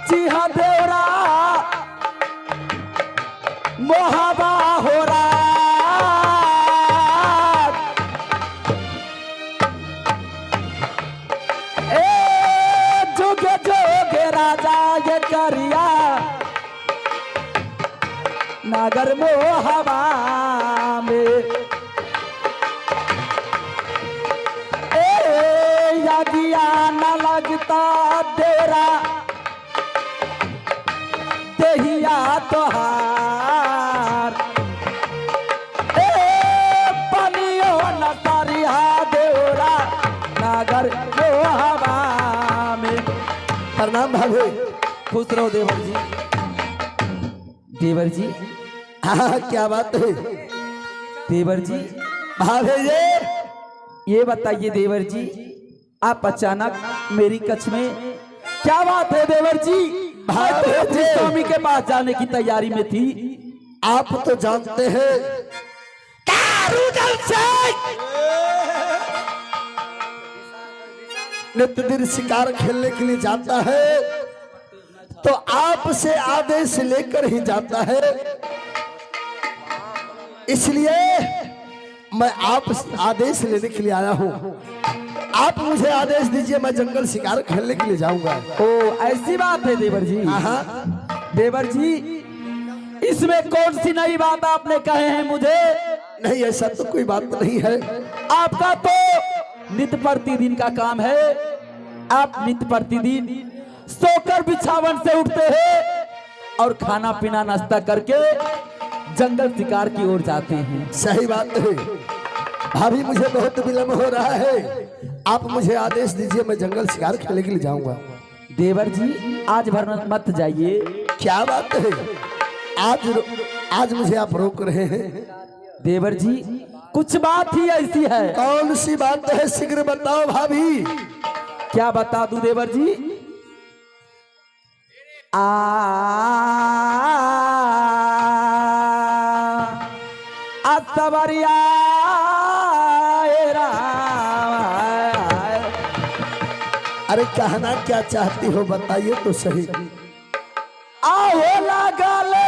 जी हाँ देवरा मोहबा हो रहा जोगे जोगे राजा ये करिया नागर मोहबा में यागिया न लगता तेरा देहिया तोहार पनियो न सारिया देवरा नागर मोहबा में। प्रणाम भाभी। खुश रहो देवर जी। देवर जी हाँ क्या बात है देवर जी? भाभी जी ये बताइए देवर जी, आप अचानक मेरी कच्छ में क्या बात है देवर जी? मैं तो अपने स्वामी के पास जाने की तैयारी में थी। आप तो जानते हैं नित्य दिन शिकार खेलने के लिए जाता है तो आपसे आदेश लेकर ही जाता है, इसलिए मैं आप आदेश लेने के लिए आया हूँ। आप मुझे आदेश दीजिए, मैं जंगल शिकार खेलने के लिए जाऊंगा। ओ ऐसी बात है देवर जी? हाँ देवर जी इसमें कौन सी नई बात आपने कहे हैं मुझे? नहीं ऐसा तो कोई बात नहीं है। आपका तो नित्य प्रतिदिन का काम है। आप नित्य प्रतिदिन सोकर बिछावन से उठते हैं और खाना पीना नाश्ता करके जंगल शिकार की ओर जाते हैं। सही बात है भाभी, मुझे बहुत विलम्ब हो रहा है, आप मुझे आदेश दीजिए, मैं जंगल शिकार खेलने के लिए जाऊंगा। देवर जी आज भर मत जाइए। क्या बात है, आज मुझे आप रोक रहे हैं? देवर जी कुछ बात ही ऐसी है। कौन सी बात है, शीघ्र बताओ भाभी। क्या बता दूं देवर जी? सवरिया अरे कहना क्या चाहती हो बताइए तो सही। आओ लागले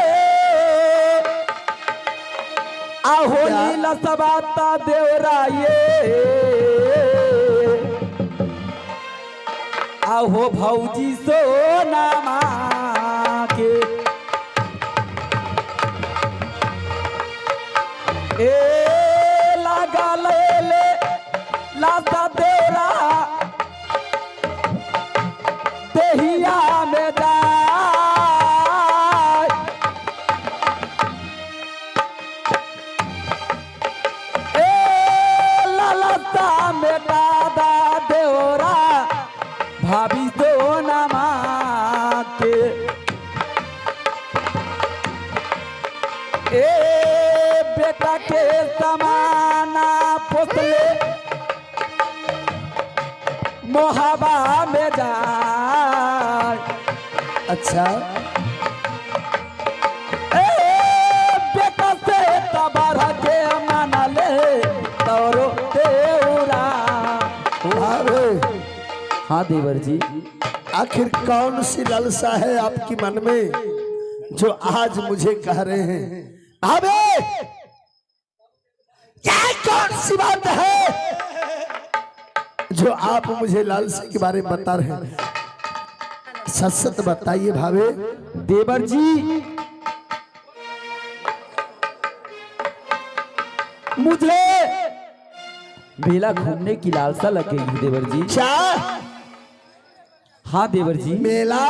आहो नीला सबाता देवराये आहो भौजी सोना माँ के लगा ले लाता देवरा देहिया में जा लालता में दादा देवरा भाभी सोना माँ के बेटा के समाना पोसले मोहबा में जाए। अच्छा बेटा से तबार के माना ले तोरो देवरा। हाँ देवर जी आखिर कौन सी लालसा है आपकी मन में जो आज मुझे कह रहे हैं? भाभी क्या कौन सी बात है जो आप मुझे लालसा के बारे में बता रहे हैं? सच सच बताइए भाभी। देवर जी मुझे मेला घूमने की लालसा लगेगी देवर जी। क्या? हाँ देवर जी। मेला?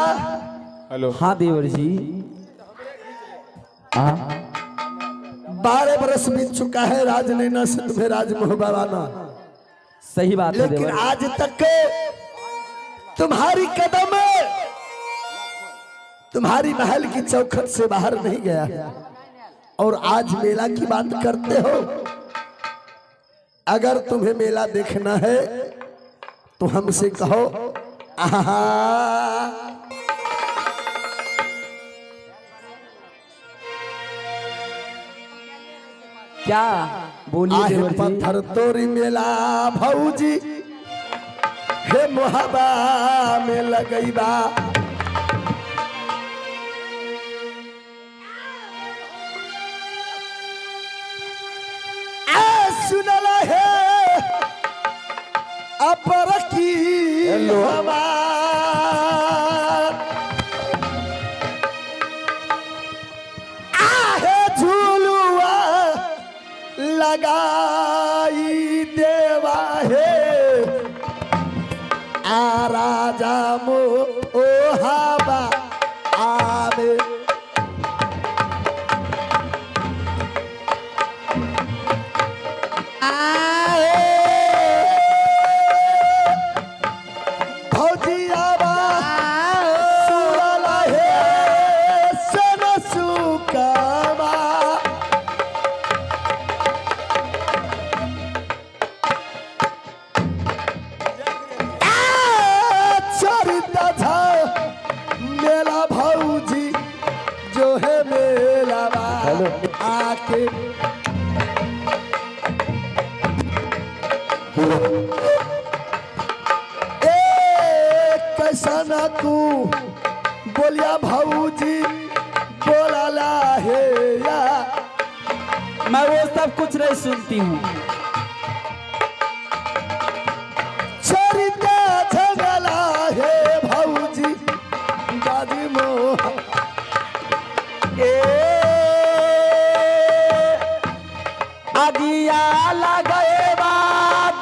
हेलो। हाँ देवर जी। 12 बरस बीत चुका है राजनैना से तुम्हें राजमोह बवाना। सही बात है लेकिन देवर। आज तक तुम्हारी कदम तुम्हारी महल की चौखट से बाहर नहीं गया और आज मेला की बात करते हो। अगर तुम्हें मेला देखना है तो हमसे कहो। आहा क्या बोलिए आहे देवर जी। पत्थर तोरी मेला भौजी हे मोहबा में लगैबा लगाई देवा है आ राजा मो ओ हवा आवे आके कैसा ना तू बोलिया भाऊजी बोला है या मैं वो सब कुछ नहीं सुनती हूँ। चरिता झगला है भाऊजी गाजी मोह अगिया लगे बा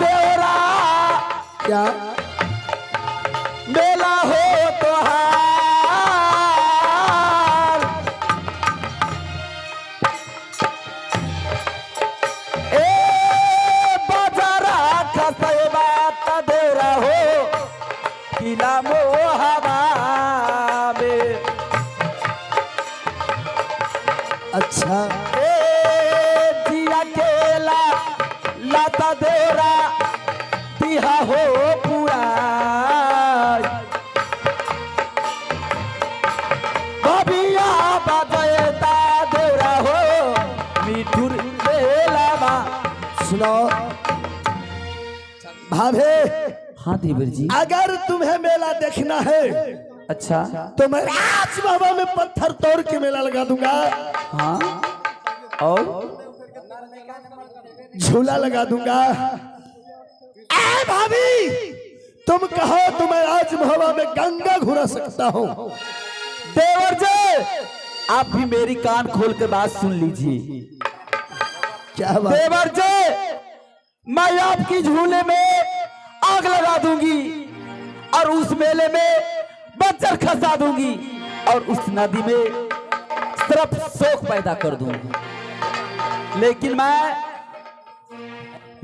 देवरा क्या मेला हो तो हार ए बाजारा खसे बात देवरा हो किला मोहबा में। अच्छा लाता देरा दिहा हो पूरा बबिया बजता देरा हो मिठुर बेलावा। सुनो भाभे। हाँ देवर जी। अगर तुम्हें मेला देखना है अच्छा तो मैं आज बाबा में पत्थर तोड़ के मेला लगा दूंगा। हाँ और झूला लगा दूंगा। ए भाभी तुम कहो तो मैं आज हवा में गंगा घुरा सकता हूँ। देवर जी आप भी मेरी कान खोल के बात सुन लीजिए। क्या बात? देवर जी मैं आपकी झूले में आग लगा दूंगी और उस मेले में बच्चर खसा दूंगी और उस नदी में सिर्फ शोक पैदा कर दूंगी। लेकिन मैं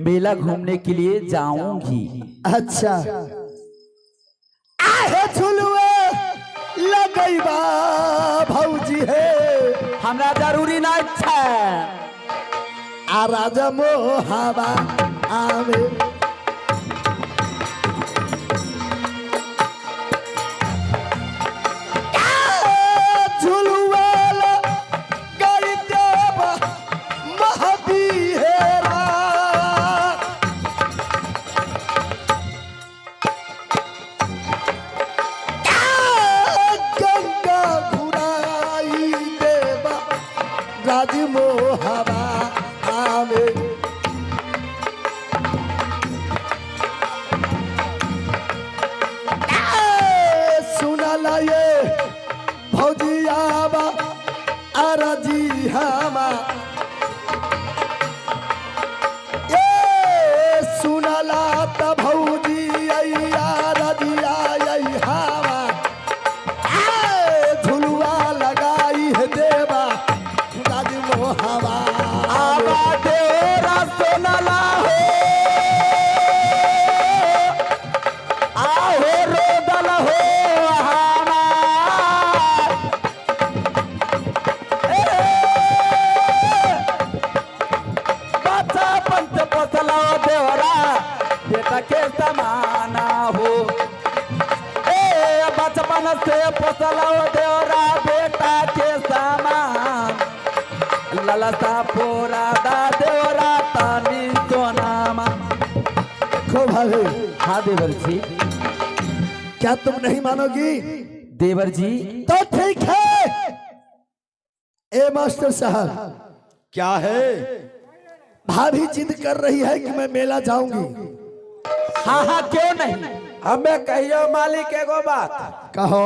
मेला घूमने के लिए जाऊंगी। अच्छा आहे झुलुए लगई बा भौजी है हमरा जरूरी ना अच्छा आ राजा मोहबा आवे राजी मोहबा आवे सुनला ये भौजियाबा अरजी हमा ए सुनला त भौजी अइया रजिया अइ हमा झुलुआ लगाई है देवा हवा आवा देवरा सोनला हो आहो रोदल हो हमार बच्चा पंच पसला देवरा बेटा के समाना हो बचपन से पसला देवरा बेटा के समान ललता पोरा दा देवरा तानी सोनामा। खूब भाभी। हाँ देवर जी। क्या तुम नहीं मानोगी? देवर जी तो ठीक है। ए मास्टर साहब क्या है? भाभी जिद कर रही है कि मैं मेला जाऊंगी। हाँ हाँ क्यों नहीं। हमें कहियो मालिक एगो बात। कहो।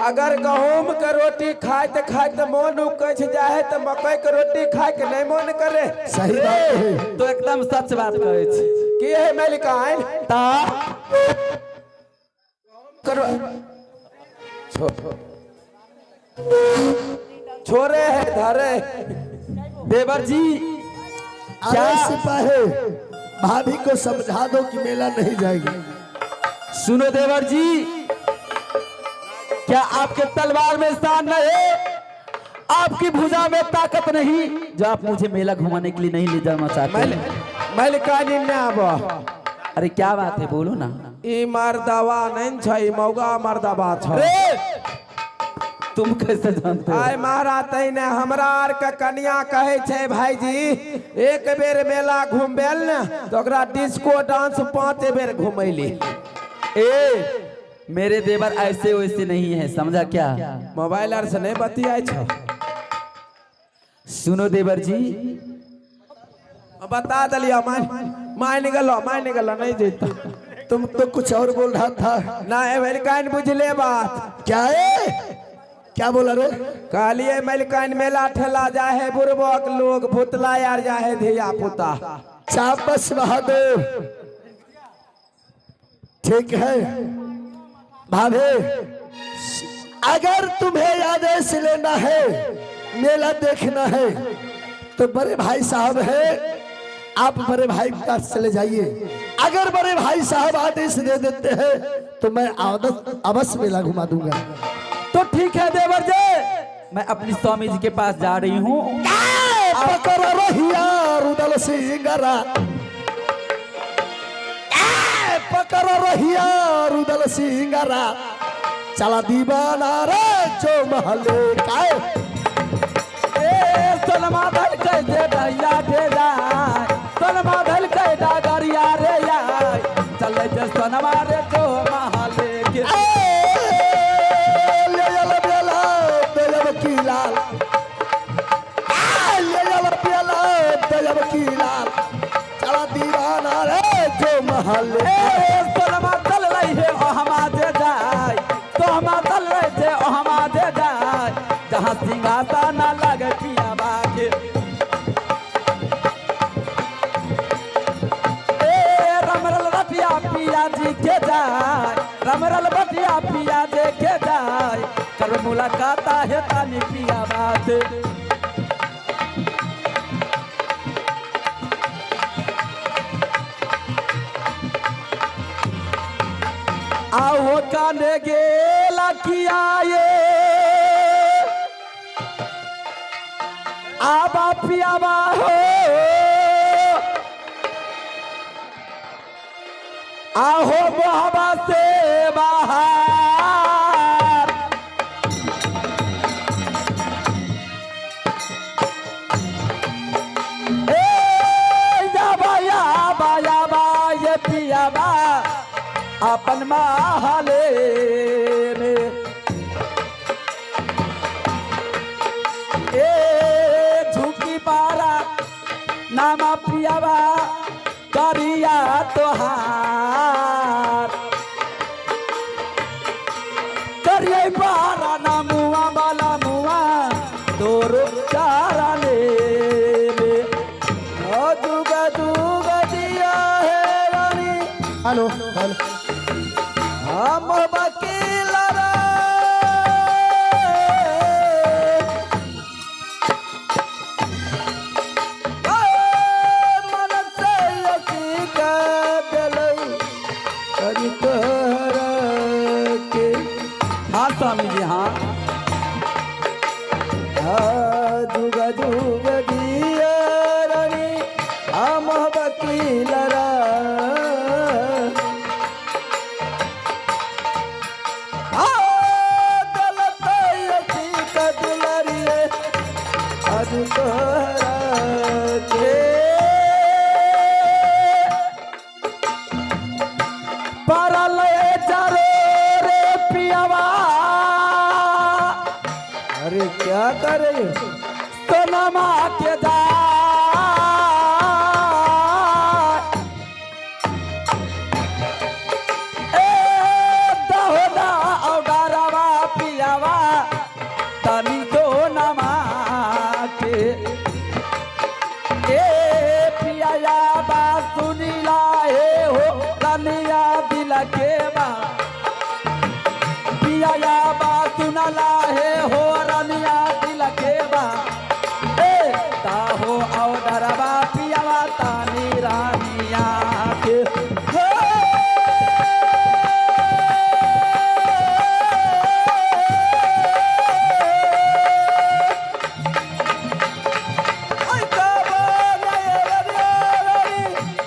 अगर गहूम के रोटी खाते खाते मन उकछ जाए तो मकई के रोटी खाए के नहीं मन करे। सही बात है। तो एकदम सच बात कहै छी। की है मलिकाइन ता करो छोरे है धरे। देवर जी क्या सिपाही भाभी को समझा दो कि मेला नहीं जाएगी। सुनो देवर जी, क्या आपके तलवार में स्थान नहीं है? आपकी भुजा में ताकत नहीं जो आप मुझे मेला घुमाने के लिए नहीं ले जाना चाहते हैं? मलिकाइन ने आबो। अरे क्या बात है, बोलो ना। ई मर्दावा नहीं छै, मौगा मर्दावा छै। अरे तुम कैसे जानते हो? आय महाराज तैने हमरा आर के कन्या कहे छे भाईजी एक बेर मेला घूमबेल न तो ओकरा डिस्को डांस 5 बेर घुमैली। ए मेरे देवर ऐसे वैसे नहीं है, समझा क्या? मोबाइल आर से नहीं बतियाई छो। सुनो देवर जी, बता दलिया मान गलो नहीं जीता। तुम तो कुछ और बोल रहा था ना मलिकाइन बुझले बात। क्या है? क्या बोला रे? कहलिए मलिकाइन मेला ठेला जाए है बुरबक लोग भूतला यार जाए है धिया पुता। चापस बहादुर ठीक है भाभी, अगर तुम्हें आदेश लेना है मेला देखना है तो बड़े भाई साहब है, आप बड़े भाई के पास चले जाइए। अगर बड़े भाई साहब आदेश दे देते हैं तो मैं अवश्य मेला घुमा दूंगा। तो ठीक है देवर जी, मैं अपनी स्वामी जी के पास जा रही हूँ। पकड़ रहिया रुदल सिंगरा, पकड़ रहिया रुदल सिंगरा, चला दीवाना रे जो महले का। सोनमा धल के दे दैया दे जाय, सोनमा धल के डागरिया रे याय, चले जे सोनमा रे जो महले के। ले जल बेला दजब की लाल, ले जल बेला दजब की लाल, चला दीवाना रे जो महले। सोनमा धल रही है ओ हमा दे जाय, तो हमा धल रहे थे ओ हमा दे जाय, जहाँ सिंहासन लगे पिया बाके। रमरल रतिया पिया जी के जाय, रमरल बतिया पिया जी के जाय, कर मुलाकात है तानी पिया बात। आओ काने गेला किया ये आबा पियाबा हो, आहो मोहबा से बाहर। याबा याबा याबा ये पियाबा अपन महले में। झुकी पारा नामा पियावा करिया तोहार, करिए पारा नामुआ वाला मुआ तोरो चारा ले में। दुगा दुगा दिया है रानी। हेलो हेलो, हम वकील स्वामी जी। हाँ जुगा जुग दिया रानी हम वकील गलत का दुलारिए अज तोहरा के परल चारो रे पियावा। अरे क्या करे सोनमा के जा दहोदा औडारवा पियावा। सुनला है हो रनिया दिल के बा ए ता हो ऑर्डरवा पियावा तानी रानिया के हो। आई काबा नयरी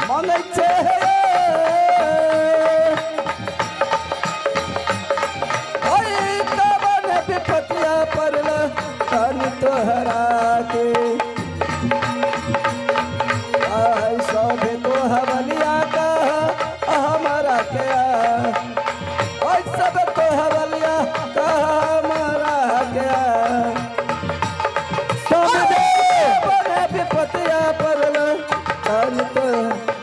मन छे आई काबा ने विपतिया परल तन तोहरा के आई सोभे तो हवलिया का हमारा क्या आई सब तो हवलिया का हमारा क्या विपतिया परल तन तो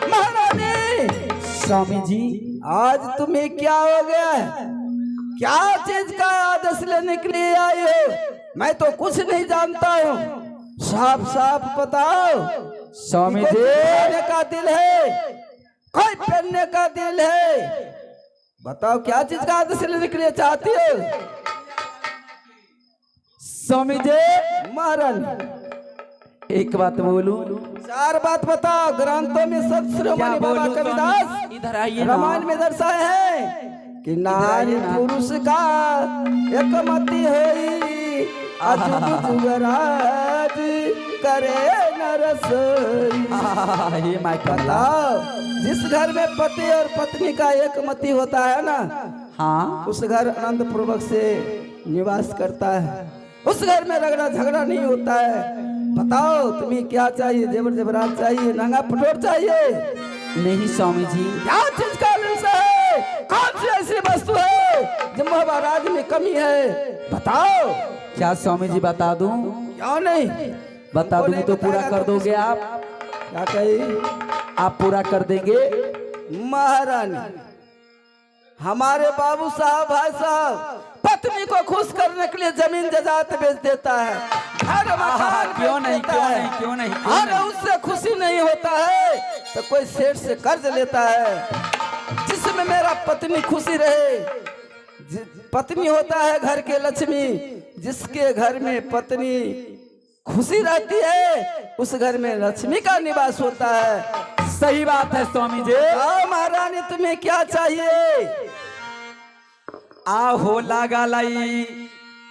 महारानी। स्वामी जी आज तुम्हें क्या हो गया है? क्या चीज का आदेश लेने के लिए आए हो? मैं तो कुछ नहीं जानता हूँ, साफ साफ बताओ। स्वामी जी पहनने का दिल है, कोई पहनने का दिल है, बताओ क्या चीज का आदेश लेने के लिए चाहती हो? स्वामी जी महाराज एक बात बोलूं, चार बात बताओ। ग्रंथों में सत्श्रोमणि बाबा कबीरदास इधर आइए रामायण में दर्शाए हैं कि नारी पुरुष का एक मति होई अजुग जुगराज करे नरसोई। ये मैं बताओ, जिस घर में पति और पत्नी का एक मति होता है ना, हाँ, उस घर आनंद पूर्वक से निवास करता है, उस घर में रगड़ा झगड़ा नहीं होता है। बताओ तुम्हें क्या चाहिए? जेवर जेवरात चाहिए, नंगा पटोर चाहिए? नहीं स्वामी जी। क्या चीज का लालसा है? कौन सी ऐसी वस्तु है जो महाराज में कमी है? बताओ। क्या स्वामी जी बता दूं? क्यों नहीं? बता दूंगी तो पूरा कर दोगे आप? क्या कही? आप पूरा कर देंगे? महारानी हमारे बाबू साहब भाई साहब पत्नी को खुश करने के लिए जमीन जायदाद बेच देता है, घर मकान क्यों नहीं क्यों नहीं अरे उससे खुशी नहीं होता है तो कोई सेठ से कर्ज लेता है जिसमें मेरा पत्नी खुशी रहे। पत्नी होता है घर के लक्ष्मी, जिसके घर में पत्नी खुशी रहती है उस घर में लक्ष्मी का निवास होता है। सही बात है स्वामी जी। महारानी तुम्हें क्या चाहिए? आहो लागा लाई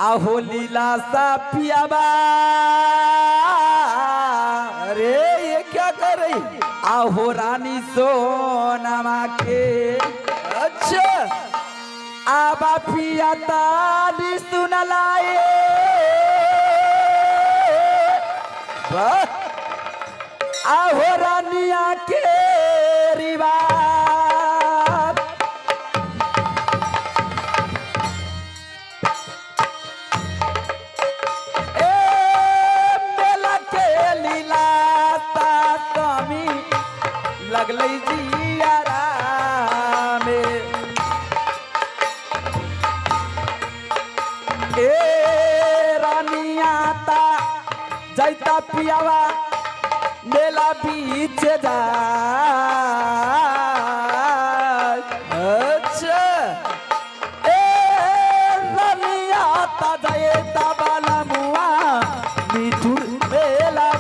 आहो लीला सा पियाबा। अरे ये क्या कर रही? आहो रानी सोनमा के। अच्छा आबा पिया ताली सुन लाए। आहो रानिया के रिवाज। लगलई जियारा में ए रानिया ता जैता पियावा मेला बीच जा। अच्छा ए रानिया ता जैता बाला मुआ मिठुर मेला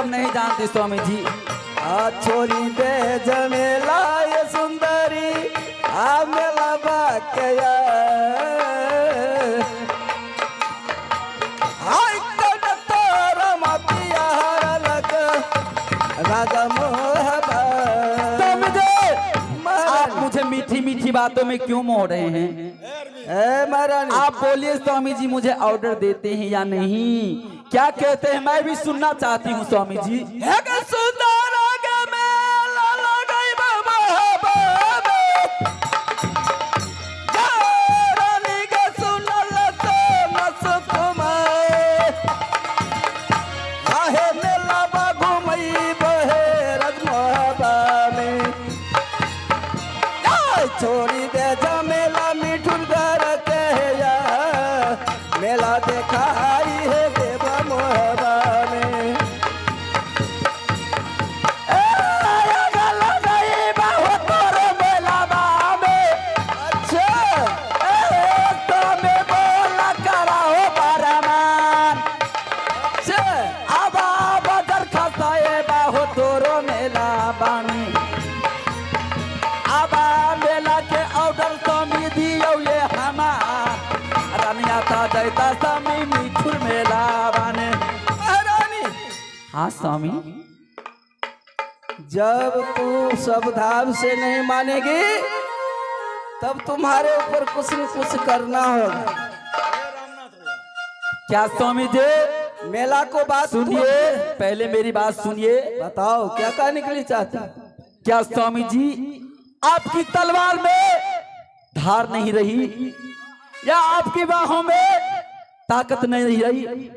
नहीं जानती स्वामी जी। आ छोरी दे जमेला ये सुंदरी आ मेला बाकया। हाय कन तोरा मतिया हर लग राजा मोहबा। आप मुझे मीठी मीठी बातों में क्यों मोह रहे हैं? महारानी आप बोलिए स्वामी जी, मुझे ऑर्डर देते हैं या नहीं? क्या कहते हैं? मैं भी सुनना चाहती हूँ स्वामी जी। सुंदर मेला देखाई है देव मोहबा में। हाँ स्वामी, जब तू सब धाम से नहीं मानेगी तब तुम्हारे ऊपर कुछ न कुछ करना होगा। क्या स्वामी जी? मेला को बात सुनिए, पहले मेरी बात सुनिए। बताओ क्या कहने के लिए चाहते? क्या स्वामी जी आपकी तलवार में धार नहीं रही या आपकी बाहों में ताकत नहीं रही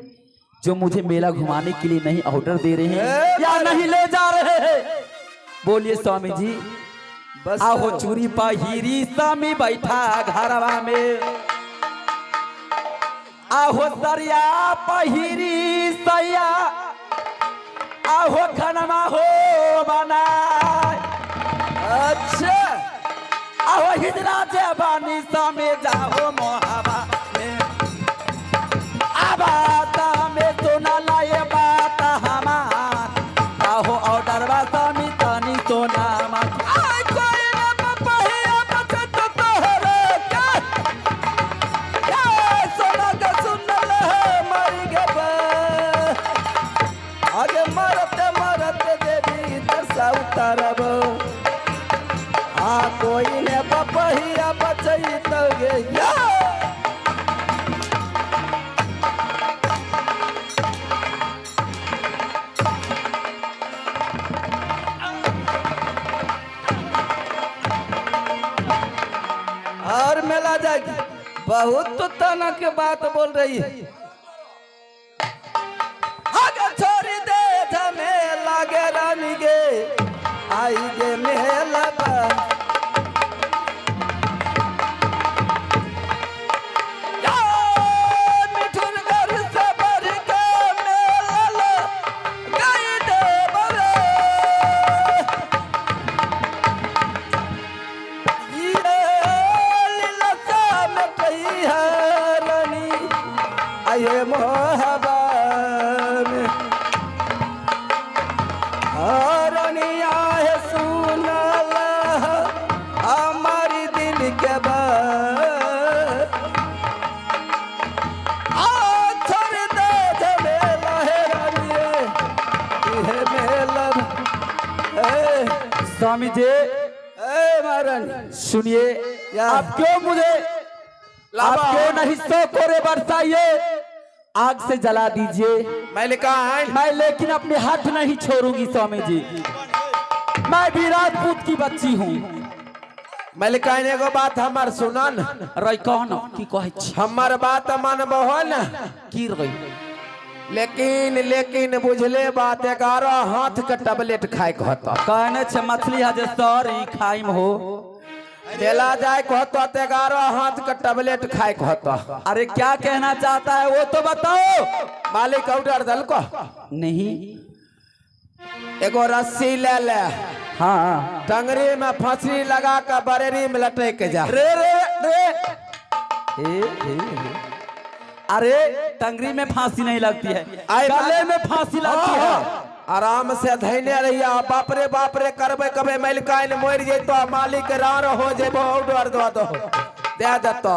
जो मुझे मेला घुमाने के लिए नहीं ऑर्डर दे रहे हैं या नहीं ले जा रहे हैं? बोलिए स्वामी जी। बस आहो चूरी पहिरी स्वामी बैठा घरवा में, आहो सरिया पहिरी सैया, आहो खनमा हो बना। अच्छा, आहो हिजरा जे बानी स्वामी जाओ मोहबा में, आबाता में सोना लाए बात हमार, आहो ऑर्डर बा स्वामी तानी सोना मान। आगे मरते मरते देवी दशा उतारब, कोई ने बपहिया बचई तगे या। और मेला जाएगी बहुत तो तना के बात बोल रही है। आगे छोड़ी दे झमेला गे रानी गे, आई गे मेला बा। या मिठुन घर से भर के मेला गई दे बरे। ये लीला में कही है रानी आये मोहबा में, रनिया है सुनला हमारी दिल के बात। छोड़ दे झमेला है रानिए, ये मेला। स्वामी जी महारानी सुनिए, क्या? आप क्यों मुझे आप क्यों नहीं सौ कोरे बरसाइए, आग से जला दीजिए। मैं लिखा है मैं लेकिन अपने हाथ नहीं छोड़ूंगी स्वामी जी। मैं भी राजपूत की बच्ची हूँ। मैं लिखा है एगो बात हमार सुनन। रही कौन की कहे छी? हमार बात मानबो न की रही? लेकिन बुझले बात 11 हाथ के टैबलेट खाए कहता। कहने छे मछली हजे सर ई खाइम हो, मेला जाए कहता 11 हाथ का टैबलेट खाए कहता। अरे क्या कहना चाहता है वो तो बताओ। मालिक ऑर्डर दल को नहीं, एगो रस्सी ले ले, हाँ टंगरी में फंसी लगा कर बरेरी में लटक के जा। रे रे रे हे। अरे टंगरी में फांसी नहीं लगती है, गले में फांसी लगती है। आराम से धैने रहिया। बाप रे करबे कबे मलिकाइन मोर जैतो, मालिक रार हो जेबो ऑर्डर दो दे देतो।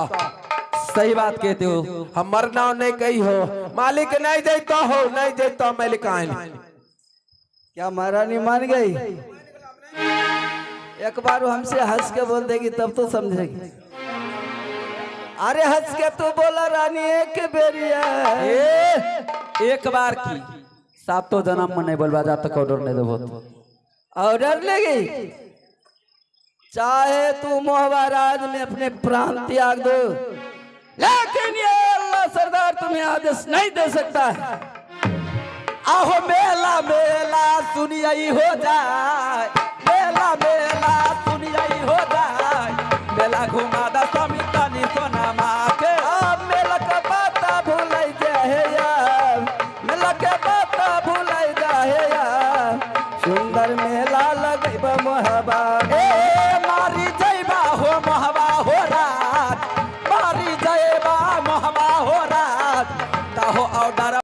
सही बात कहते हो। हमर नाम नहीं कही हो, मालिक नहीं जैतो हो, नहीं जैतो मलिकाइन। क्या महारानी मान गई? एक बार हमसे हंस के बोल देगी तब तो समझेगी। अरे हंस के तू बोला रानी एक बेरिया। एक बार की सातों जन्म में नहीं बोलवा जा तक ऑर्डर नहीं देबो। ऑर्डर लेगी, चाहे तू मोहबाराज में अपने प्राण त्याग दो, लेकिन ये अल्लाह सरदार तुम्हें आदेश नहीं दे सकता है। आहो मेला मेला सुनियई हो जाए, मेला मेला सुनियई हो जाए, मेला घुमा दा स्वामी तनी सोना माँ के। मेला का बात भूल डारा